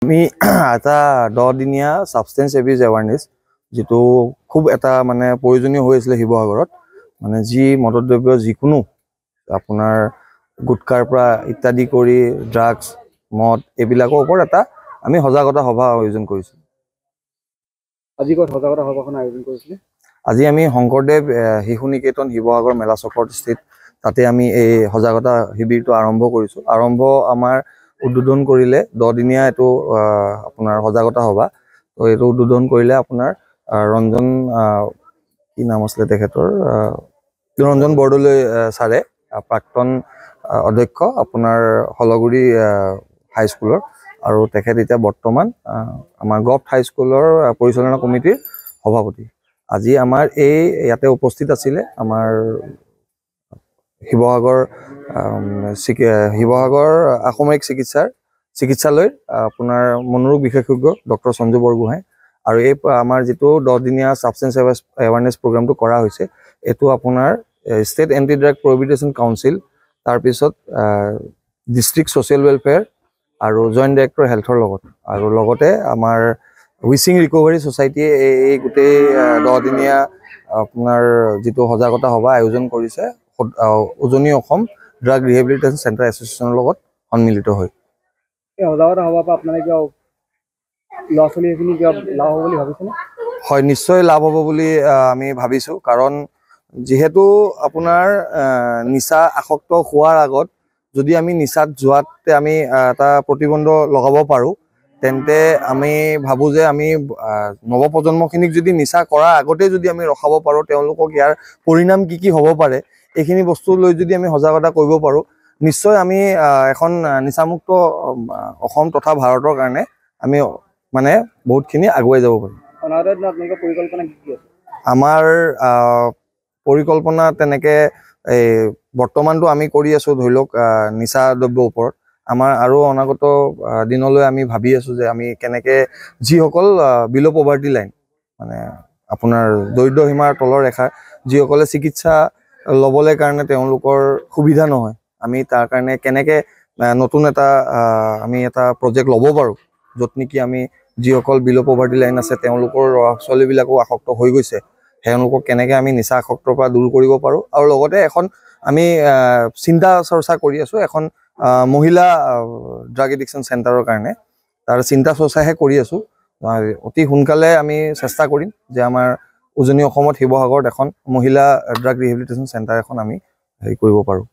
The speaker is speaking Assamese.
আমি এটা 10 দিনীয়া সাবষ্টেন্স এবিউজ এৱাৰনেছ যেটো খুব এটা মানে প্ৰয়োজনীয় হৈ আছিল শিৱসাগৰত মানে যি মদদ্ৰব্য যিকোনো আপোনাৰ গুটকাৰ পৰা ইত্যাদি কৰি ড্ৰাগছ মদ এবিলাকৰ ওপৰত এটা আমি সজাগতা সভা আয়োজন কৰিছো। আজি ক'ত সজাগতা সভাখন আয়োজন কৰিছিলে? আজি আমি শংকৰদেৱ শিশু নিকেতন শিৱসাগৰ মেলা চকত স্থিত তাতে আমি এই সজাগতা শিবিৰটো আৰম্ভ কৰিছো। আৰম্ভ আমাৰ উদ্বোধন কৰিলে 10 দিনীয়া এটো আপোনাৰ সজাগতা সভা তো এটো উদ্বোধন কৰিলে আপোনাৰ ৰঞ্জন কি নাম আছিল তেখেতৰ ৰঞ্জন বৰদলৈ ছাৰে প্ৰাক্তন অধ্যক্ষ আপোনাৰ হলগুৰি হাই স্কুলৰ আৰু তেখেত এতিয়া বৰ্তমান আমাৰ গভট হাই স্কুলৰ পৰিচালনা কমিটিৰ সভাপতি। আজি আমাৰ এই ইয়াতে উপস্থিত আছিলে আমাৰ শিৱসাগৰ আসামৰিক চিকিৎসালয়ৰ আপোনাৰ মনোৰোগ বিশেষজ্ঞ ডক্টৰ সঞ্জু বৰগোহাঁই আৰু এই আমাৰ যেটো 10 দিনীয়া সাবষ্টেন্স এৱাৰনেছ প্ৰগ্ৰামটো কৰা হৈছে এটো আপোনাৰ state anti drug prohibition council তাৰ পিছত ডিস্ট্ৰিক্ট সোশ্যাল ওয়েলফেয়াৰ আৰু জয়েন্ট ডাইৰেক্টৰ হেলথৰ লগত আৰু লগতে আমাৰ উইচিং ৰিকভাৰী সোসাইটিয়ে এই গোটেই 10 দিনীয়া আপোনাৰ যেটো সজাগতা সভা আয়োজন কৰিছে উজনি অসম ড্ৰাগ ৰিহেবিলিটেশ্যন চেণ্টাৰ এছ'চিয়েশ্যনৰ লগত সন্মিলিত হয়। এই সজাগতা সভাৰ পৰা আপোনালোকে ল'ৰা-ছোৱালী এখিনি লাভ হ'ব বুলি ভাবিছেনে? হয়, নিশ্চয় লাভ হ'ব বুলি আমি ভাবিছো কাৰণ যেহেতু আপোনাৰ নিচা আসক্ত হোৱাৰ আগত যদি আমি নিচাত যোৱাতে আমি এটা প্ৰতিবন্ধ লগাব পাৰো তেন্তে আমি ভাবো যে আমি নৱপ্ৰজন্মখিনিক যদি নিচা কৰা আগতে যদি আমি ৰখাব পাৰো তেওঁলোকক ইয়াৰ পৰিণাম কি হ'ব পাৰে এইখিনি বস্তু লৈ যদি আমি সজাগতা কৰিব পাৰো নিশ্চয় আমি এখন নিচামুক্ত অসম তথা ভাৰতৰ কাৰণে আমি মানে বহুতখিনি আগুৱাই যাব পাৰিম। অনাগত দিনত আপোনালোকৰ পৰিকল্পনা কি আছে? আমাৰ পৰিকল্পনা তেনেকে বৰ্তমানটো আমি কৰি আছো ধৰি লওক নিচা দ্ৰব্যৰ ওপৰত আমাৰ আৰু অনাগত দিনলৈ আমি ভাবি আছো যে আমি কেনেকে যিসকল বিলো পভাৰ্টি লাইন মানে আপোনাৰ দৰিদ্ৰ সীমাৰ তলৰ ৰেখা যিসকলে চিকিৎসা লবলৈ কাৰণে তেওঁলোকৰ সুবিধা নহয় আমি তাৰ কাৰণে কেনেকে নতুন এটা আমি এটা প্ৰজেক্ট ল'ব পাৰো য'ত নেকি আমি যিসকল বিলো পভাৰ্টি লাইন আছে তেওঁলোকৰ ল'ৰা-ছোৱালীবিলাকো আসক্ত হৈ গৈছে তেওঁলোকক কেনেকে আমি নিচা আসক্তৰ পৰা দূৰ কৰিব পাৰো আৰু লগতে এখন আমি চিন্তা চৰ্চা কৰি আছো এখন মহিলা ড্ৰাগ এডিকশ্যন চেণ্টাৰৰ কাৰণে তাৰ চিন্তা চৰ্চাহে কৰি আছো অতি সোনকালে আমি চেষ্টা কৰিম যে আমাৰ উজনি অসমত শিৱসাগৰত এখন মহিলা ড্ৰাগ ৰিহেবিলিটেশ্যন চেণ্টাৰ এখন আমি হেৰি কৰিব পাৰো।